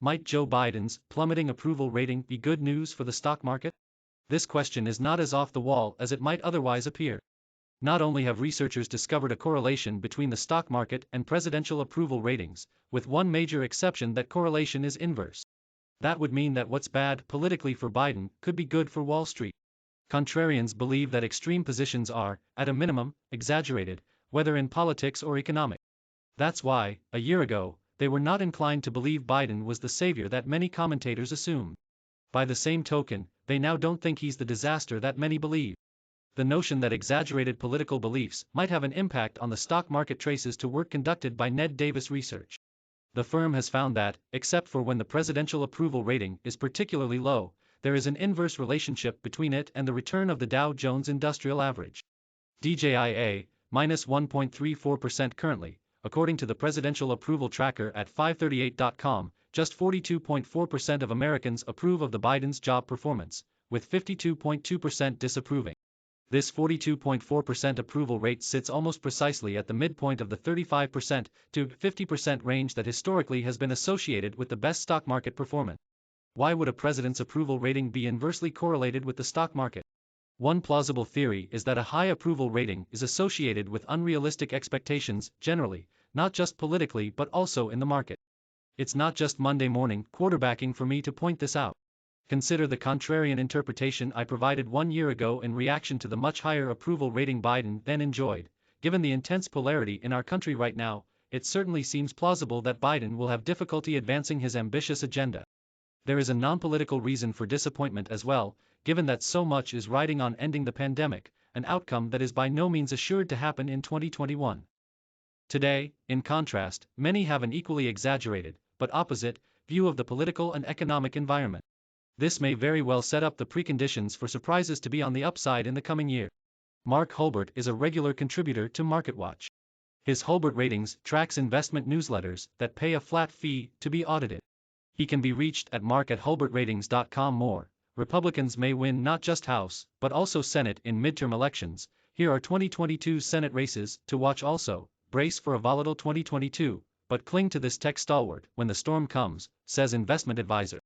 Might Joe Biden's plummeting approval rating be good news for the stock market? This question is not as off the wall as it might otherwise appear. Not only have researchers discovered a correlation between the stock market and presidential approval ratings, with one major exception: that correlation is inverse. That would mean that what's bad politically for Biden could be good for Wall Street. Contrarians believe that extreme positions are, at a minimum, exaggerated, whether in politics or economics. That's why, a year ago, they were not inclined to believe Biden was the savior that many commentators assumed. By the same token, they now don't think he's the disaster that many believe. The notion that exaggerated political beliefs might have an impact on the stock market traces to work conducted by Ned Davis Research. The firm has found that, except for when the presidential approval rating is particularly low, there is an inverse relationship between it and the return of the Dow Jones Industrial Average. DJIA, minus 1.34% currently, according to the presidential approval tracker at 538.com, just 42.4% of Americans approve of the Biden's job performance, with 52.2% disapproving. This 42.4% approval rate sits almost precisely at the midpoint of the 35% to 50% range that historically has been associated with the best stock market performance. Why would a president's approval rating be inversely correlated with the stock market? One plausible theory is that a high approval rating is associated with unrealistic expectations generally, not just politically but also in the market. It's not just Monday morning quarterbacking for me to point this out. Consider the contrarian interpretation I provided 1 year ago in reaction to the much higher approval rating Biden then enjoyed. Given the intense polarity in our country right now, it certainly seems plausible that Biden will have difficulty advancing his ambitious agenda. There is a non-political reason for disappointment as well, given that so much is riding on ending the pandemic, an outcome that is by no means assured to happen in 2021. Today, in contrast, many have an equally exaggerated, but opposite, view of the political and economic environment. This may very well set up the preconditions for surprises to be on the upside in the coming year. Mark Hulbert is a regular contributor to MarketWatch. His Hulbert Ratings tracks investment newsletters that pay a flat fee to be audited. He can be reached at mark@hulbertratings.com. More. Republicans may win not just House, but also Senate in midterm elections. Here are 2022 Senate races to watch also. Brace for a volatile 2022, but cling to this tech stalwart when the storm comes, says investment advisor.